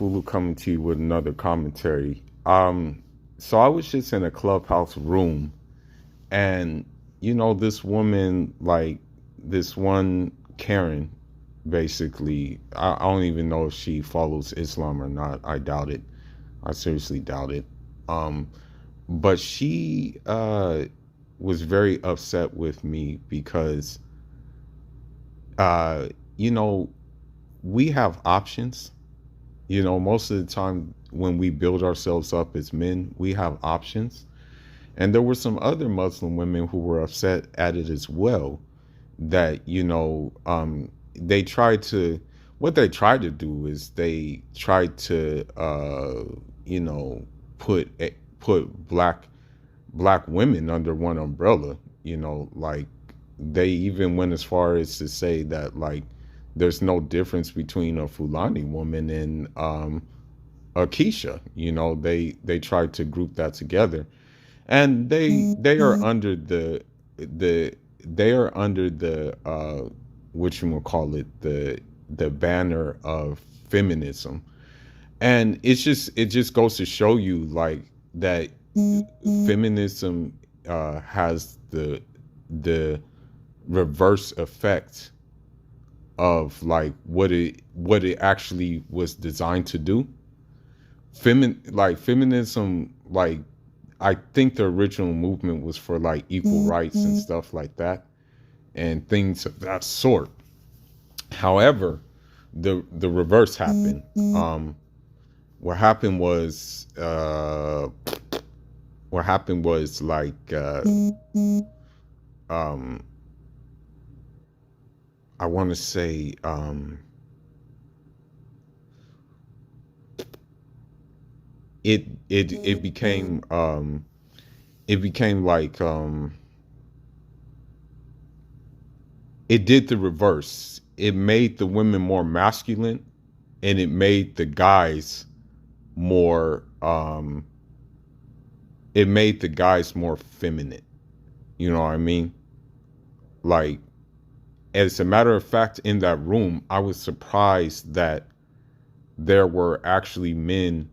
Fulu coming to you with another commentary. So I was just in a clubhouse room, and this woman, like this one Karen, basically, I don't even know if she follows Islam or not. I doubt it. I seriously doubt it. Um, but she was very upset with me because, uh, you know, we have options. Most of the time when we build ourselves up as men, we have options. And there were some other Muslim women who were upset at it as well. That, they tried to, what they tried to do is they tried to, you know, put put black women under one umbrella. Like they even went as far as to say that, like, there's no difference between a Fulani woman and a Keisha. They tried to group that together, and they are under the they are under the what you would call it, the banner of feminism. And it just goes to show you, like, that feminism has the reverse effect of, like, what it actually was designed to do. Feminism, like, I think the original movement was for, like, equal rights and stuff like that, and things of that sort. However, the reverse happened. What happened was like, um, I want to say, it became like, it did the reverse. It made the women more masculine, and it made the guys more more feminine. You know what I mean? Like, as a matter of fact, in that room, I was surprised that there were actually men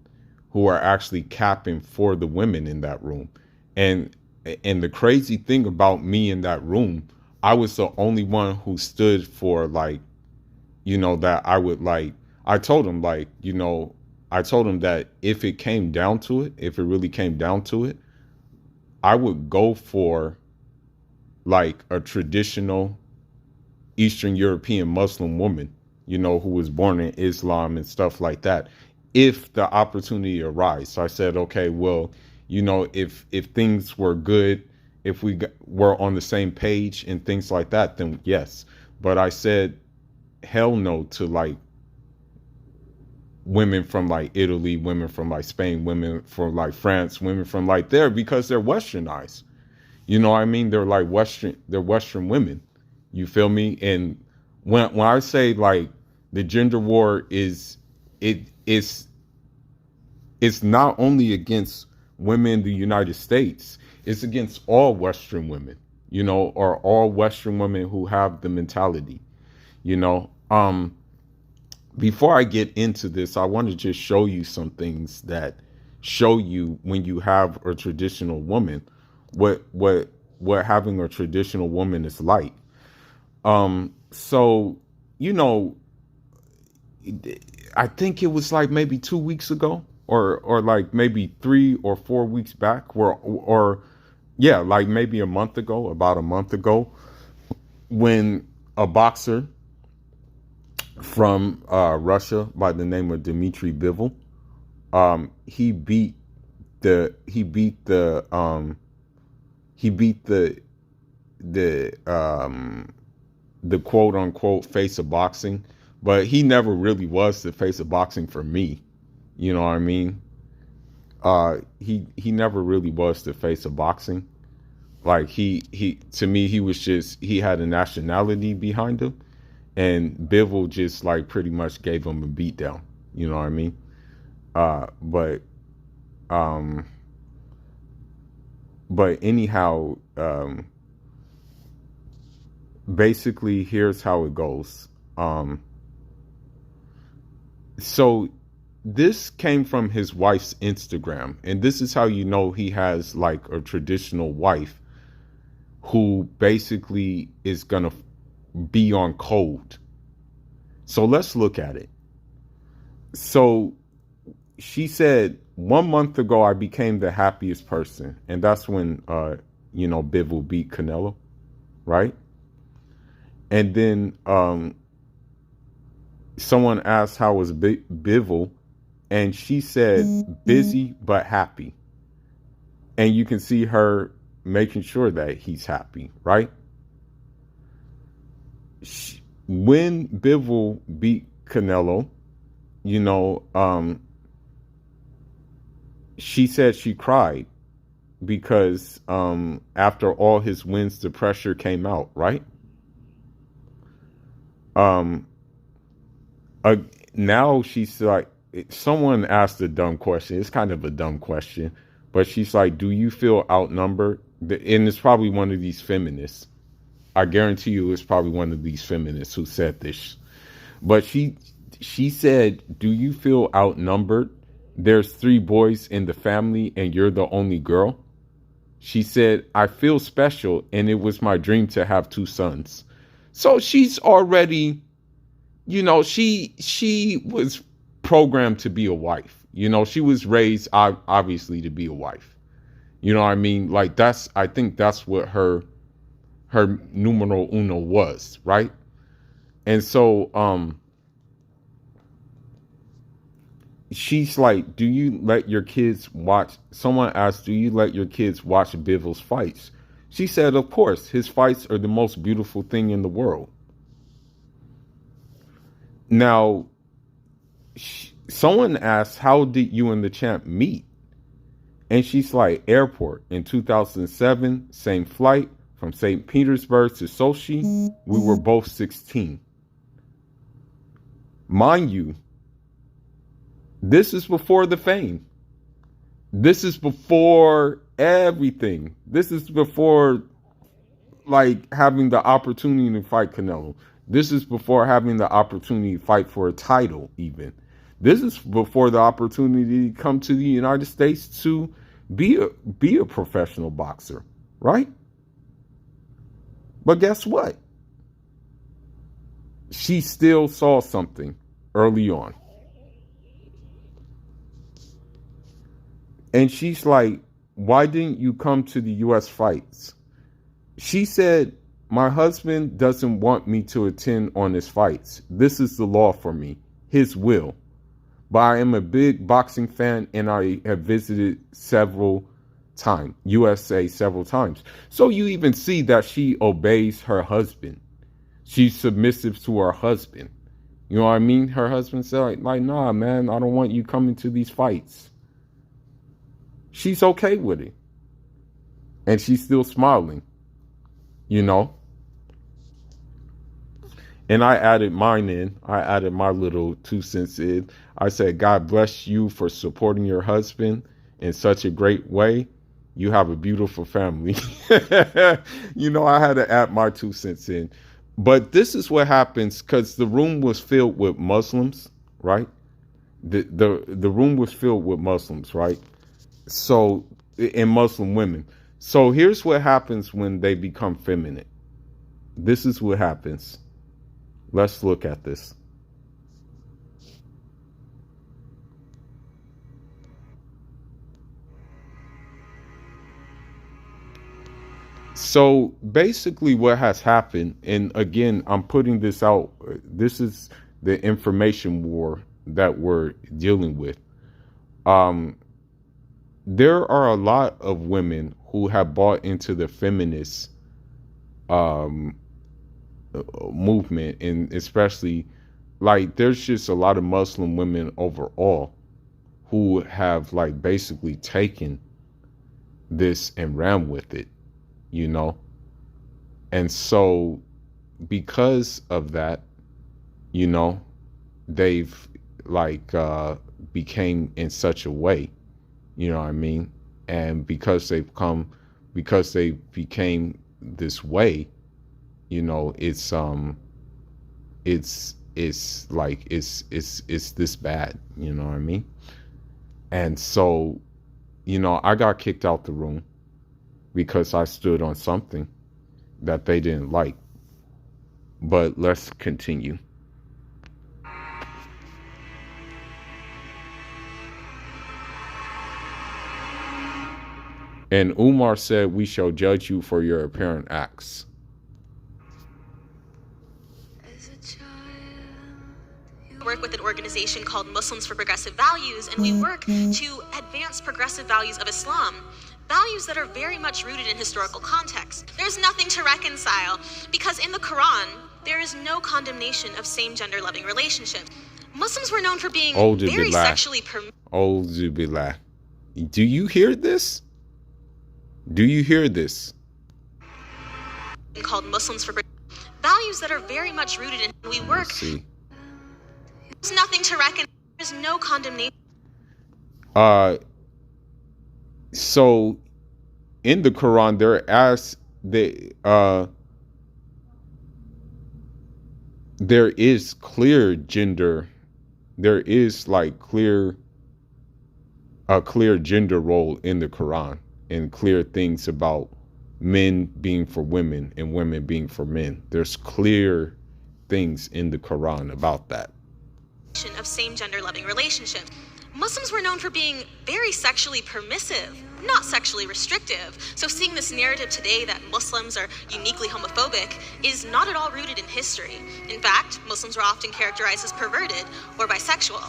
who are actually capping for the women in that room. And and the crazy thing about me in that room, I was the only one who stood for, like, that I would, like, I told him, like, I told him that if it came down to it, if it really came down to it, I would go for, like, a traditional Eastern European Muslim woman, who was born in Islam and stuff like that, if the opportunity arises. So I said, okay, well, if things were good, if were on the same page and things like that, then yes. But I said hell no to, like, women from, like, Italy, women from, like, Spain, women from, like, France, women from, like, there, because they're westernized. You know what I mean? They're Western women. You feel me? And when I say, like, the gender war it's not only against women in the United States, it's against all Western women, or all Western women who have the mentality, you know. Before I get into this, I want to just show you some things that show you, when you have a traditional woman, what having a traditional woman is like. So, you know, I think it was like maybe 2 weeks ago, or like maybe 3 or 4 weeks back, or yeah, like maybe a month ago, about a month ago, when a boxer from Russia by the name of Dmitry Bivol, he beat the he beat the he beat the quote unquote face of boxing, but he never really was the face of boxing for me. You know what I mean? He never really was the face of boxing. Like, he to me, he was just, he had a nationality behind him, and Bivol just, like, pretty much gave him a beatdown. You know what I mean? But um but anyhow, basically, here's how it goes. So this came from his wife's Instagram, and this is how you know he has like a traditional wife who basically is gonna be on code. So let's look at it. So she said, 1 month ago I became the happiest person, and that's when Bivol beat Canelo, right? And then someone asked how was Bivol, and she said busy but happy. And you can see her making sure that he's happy, right? When Bivol beat Canelo, she said she cried because after all his wins, the pressure came out, right? Um, Now she's like, someone asked a dumb question. It's kind of a dumb question, but she's like, do you feel outnumbered? And it's probably one of these feminists. I guarantee you it's probably one of these feminists who said this. But she said, do you feel outnumbered? There's 3 boys in the family and you're the only girl. She said, I feel special and it was my dream to have 2 sons. So she's already, she was programmed to be a wife. She was raised obviously to be a wife. You know what I mean? Like I think that's what her numero uno was, right? And so she's like, do you let your kids watch? Someone asked, do you let your kids watch Bivol's fights? She said, of course, his fights are the most beautiful thing in the world. Now, someone asked, how did you and the champ meet? And she's like, airport in 2007, same flight from St. Petersburg to Sochi. We were both 16. Mind you, this is before the fame. This is before everything. This is before like having the opportunity to fight Canelo. This is before having the opportunity to fight for a title even. This is before the opportunity to come to the United States to be a professional boxer, right? But guess what? She still saw something early on. And she's like, why didn't you come to the U.S. fights? She said, my husband doesn't want me to attend on his fights. This is the law for me, his will. But I am a big boxing fan and I have visited USA several times. So you even see that she obeys her husband. She's submissive to her husband. You know what I mean? Her husband said, like, nah, man, I don't want you coming to these fights. She's okay with it. And she's still smiling, And I added mine in. I added my little 2 cents in. I said, God bless you for supporting your husband in such a great way. You have a beautiful family. I had to add my 2 cents in. But this is what happens because the room was filled with Muslims, right? The room was filled with Muslims, right? So, and Muslim women. So here's what happens when they become feminine. This is what happens. Let's look at this. So basically what has happened, and again, I'm putting this out, this is the information war that we're dealing with. There are a lot of women who have bought into the feminist movement, and especially like there's just a lot of Muslim women overall who have like basically taken this and ran with it, and so because of that, they've like became in such a way, you know what I mean, and because they became this way, it's is like it's this bad, you know what I mean? And so, I got kicked out the room because I stood on something that they didn't like. But let's continue. And Umar said, "We shall judge you for your apparent acts." Work with an organization called Muslims for Progressive Values, and we work to advance progressive values of Islam, values that are very much rooted in historical context. There's nothing to reconcile because in the Quran, there is no condemnation of same-gender loving relationships. Muslims were known for being very sexually Billah. Do you hear this? Do you hear this? Called Muslims for values that are very much rooted in we work. There's nothing to reckon. There's no condemnation. So in the Quran there is clear gender. There is like a clear gender role in the Quran, and clear things about men being for women and women being for men. There's clear things in the Quran about that. Of same-gender loving relationships. Muslims were known for being very sexually permissive, not sexually restrictive. So seeing this narrative today that Muslims are uniquely homophobic is not at all rooted in history. In fact, Muslims were often characterized as perverted or bisexual.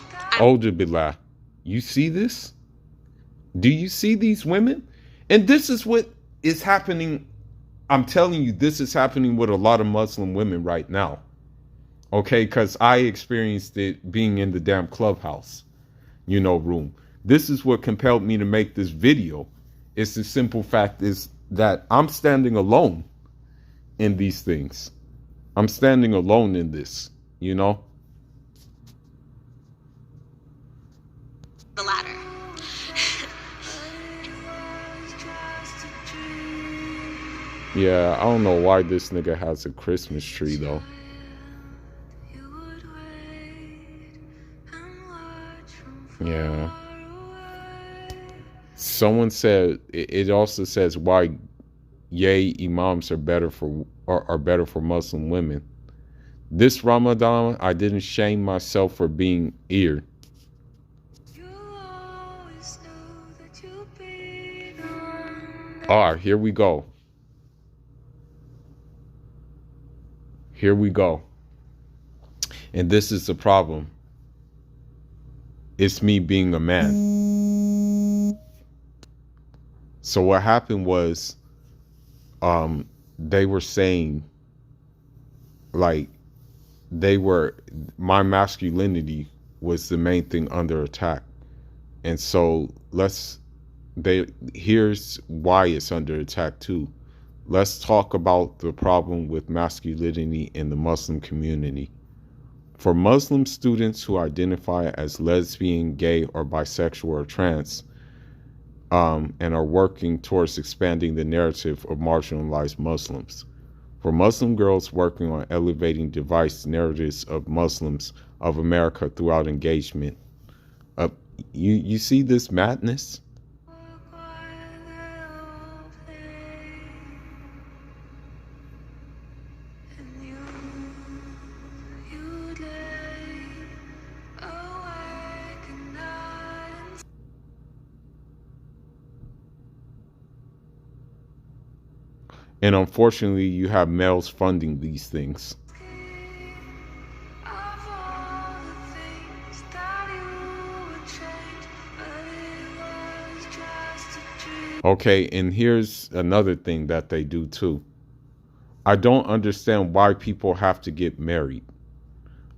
Billah. You see this? Do you see these women? And this is what is happening. I'm telling you, this is happening with a lot of Muslim women right now. Okay, because I experienced it being in the damn clubhouse, room. This is what compelled me to make this video. It's the simple fact is that I'm standing alone in these things. I'm standing alone in this, The latter. Yeah, I don't know why this nigga has a Christmas tree though. Yeah. Someone said it also says why yay imams are better for Muslim women. This Ramadan I didn't shame myself for being ear. Here we go. Here we go. And this is the problem. It's me being a man. So what happened was, they were saying, like, my masculinity was the main thing under attack. And so here's why it's under attack too. Let's talk about the problem with masculinity in the Muslim community. For Muslim students who identify as lesbian, gay, or bisexual or trans, and are working towards expanding the narrative of marginalized Muslims. For Muslim girls working on elevating diverse narratives of Muslims of America throughout engagement. You see this madness? And unfortunately, you have males funding these things. Okay, and here's another thing that they do too. I don't understand why people have to get married.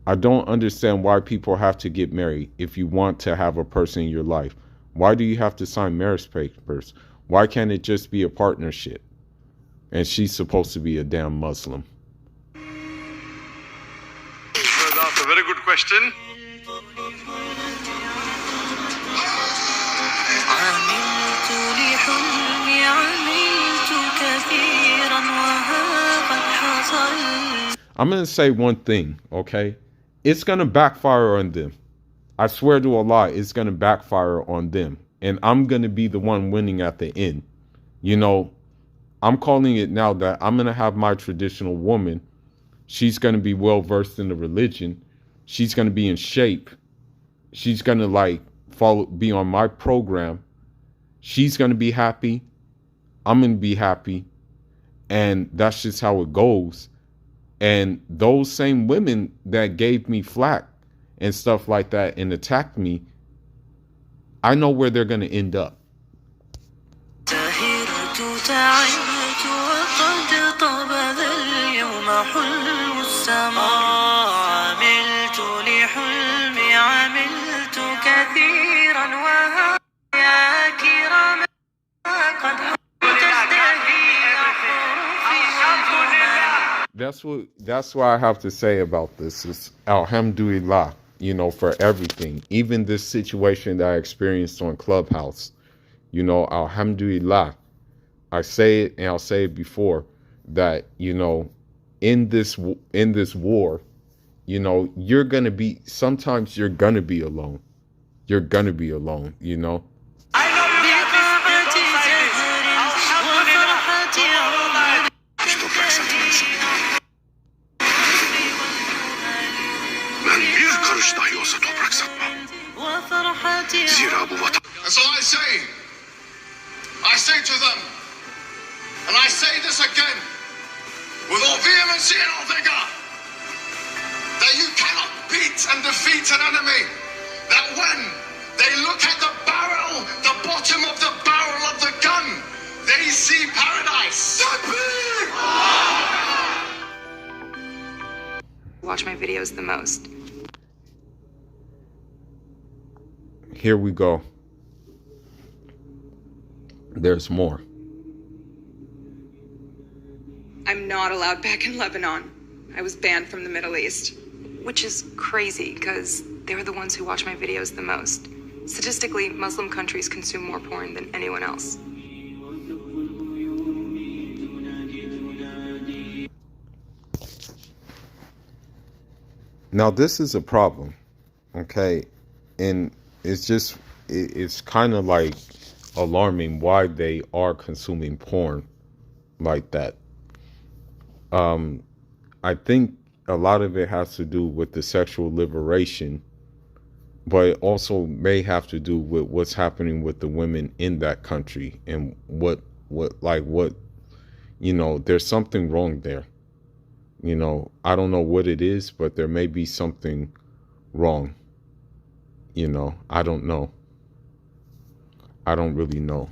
I don't understand why people have to get married if you want to have a person in your life. Why do you have to sign marriage papers? Why can't it just be a partnership? And she's supposed to be a damn Muslim. That's a very good question. I'm going to say one thing, okay? it's going to backfire on them. I swear to Allah, it's going to backfire on them. And I'm going to be the one winning at the end. You know, I'm calling it now that I'm going to have my traditional woman. She's going to be well versed in the religion. She's going to be in shape. She's going to like be on my program. She's going to be happy. I'm going to be happy. And that's just how it goes. And those same women that gave me flack and stuff like that and attacked me, I know where they're going to end up. That's what I have to say about this is alhamdulillah, you know, for everything. Even this situation that I experienced on Clubhouse, you know, alhamdulillah. I say it and I'll say it before that, you know, in this war, you know, sometimes you're going to be alone. You're going to be alone, you know. And so I say to them, and I say this again, with all vehemency and all vigor, that you cannot beat and defeat an enemy, that when they look at the barrel, the bottom of the barrel of the gun, they see paradise. Watch my videos the most. Here we go. There's more. I'm not allowed back in Lebanon. I was banned from the Middle East. Which is crazy, because they're the ones who watch my videos the most. Statistically, Muslim countries consume more porn than anyone else. Now, this is a problem, okay? And it's kind of like alarming why they are consuming porn like that. I think a lot of it has to do with the sexual liberation, but it also may have to do with what's happening with the women in that country and what, you know, there's something wrong there. You know, I don't know what it is, but there may be something wrong. You know, I don't know. I don't really know.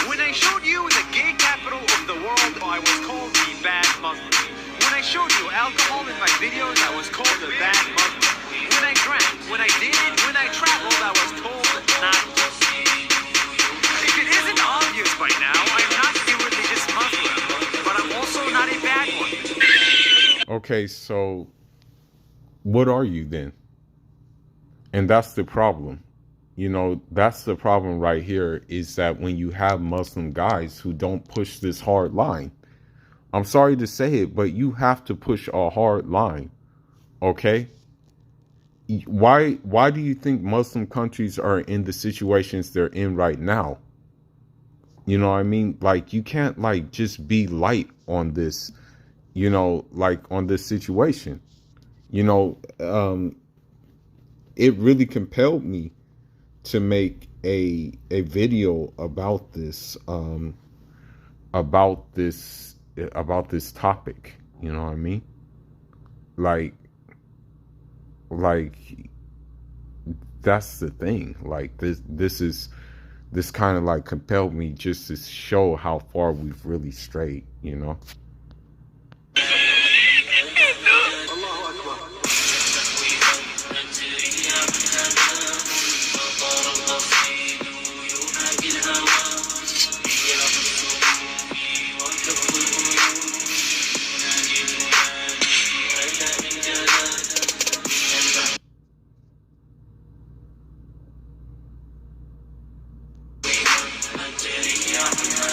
When I showed you the gay capital of the world, I was called the bad Muslim. When I showed you alcohol in my videos, I was called the bad Muslim. When I drank, when I dated, when I traveled, I was told not to. If it isn't obvious by now, I'm not a religious Muslim, but I'm also not a bad one. Okay, so what are you then? And that's the problem. You know, that's the problem right here, is that when you have Muslim guys who don't push this hard line, I'm sorry to say it, but you have to push a hard line. Okay? Why do you think Muslim countries are in the situations they're in right now? You know what I mean? Like, you can't like just be light on this, you know, like on this situation. You know, it really compelled me to make a video about this topic. You know what I mean? Like that's the thing. Like this kind of like compelled me just to show how far we've really strayed, you know.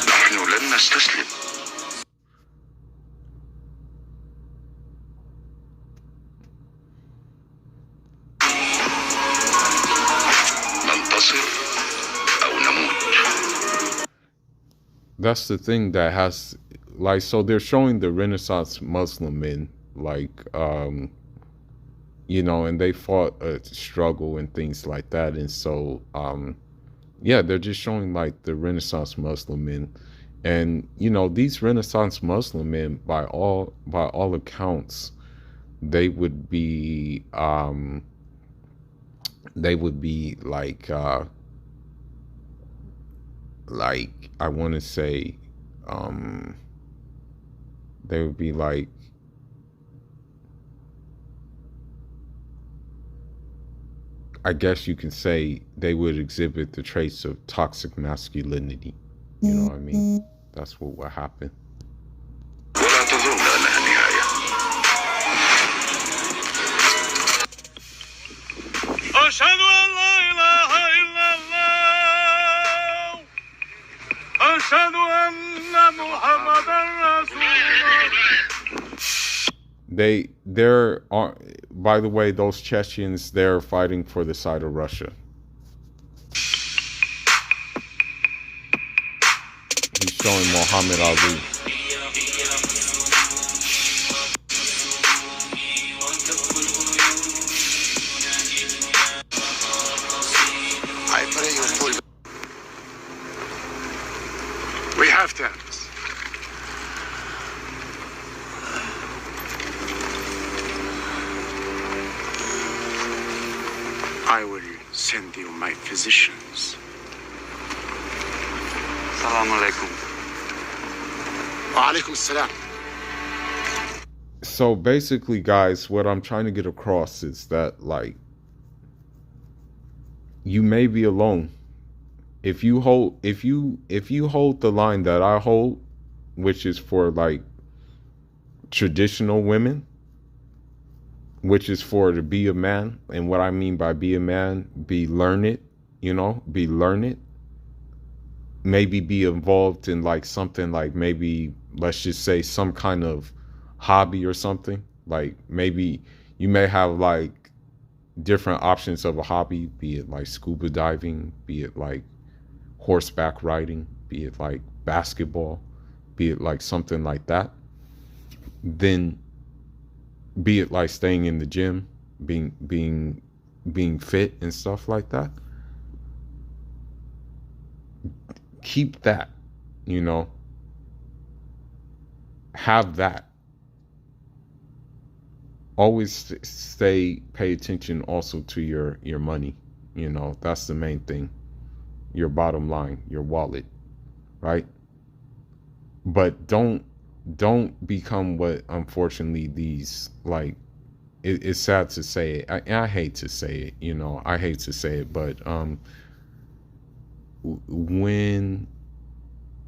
نحن لن نستسلم. ننتصر أو نموت. That's the thing that has, like, so they're showing the Renaissance Muslim men, like, you know, and they fought a struggle and things like that. And so, yeah, they're just showing like the Renaissance Muslim men. And, you know, these Renaissance Muslim men, by all accounts, they would be like I want to say, they would be like, I guess you can say they would exhibit the traits of toxic masculinity. You know what I mean? That's what will happen. ولا تظن أنها نهاية. أشهد أن لا إله إلا الله أشهد أن محمدا رسول الله. There are, by the way, those Chechens, they're fighting for the side of Russia. He's showing Muhammad Ali. I pray you full. We have terms. I will send you my physicians. Assalamu alaikum. Wa alaikum assalam. So basically, guys, what I'm trying to get across is that, like, you may be alone. If you hold the line that I hold, which is for like traditional women, which is for to be a man, and what I mean by be a man, be learned, you know, be learned. Maybe be involved in like something like, maybe let's just say some kind of hobby or something. Like maybe you may have like different options of a hobby, be it like scuba diving, be it like horseback riding, be it like basketball, be it like something like that. Then be it like staying in the gym, being fit and stuff like that. Keep that, you know, have that. Always pay attention also to your money, you know, that's the main thing. Your bottom line, your wallet, right? But don't become what, unfortunately, these, like, it's sad to say it. I hate to say it, you know, I hate to say it, but when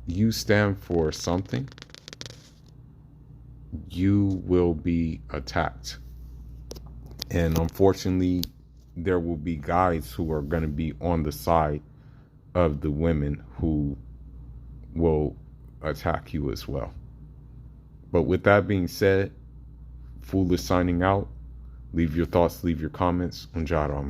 you stand for something, you will be attacked. And unfortunately, there will be guys who are going to be on the side of the women who will attack you as well. But with that being said, Foolish signing out. Leave your thoughts, leave your comments. Unjaram.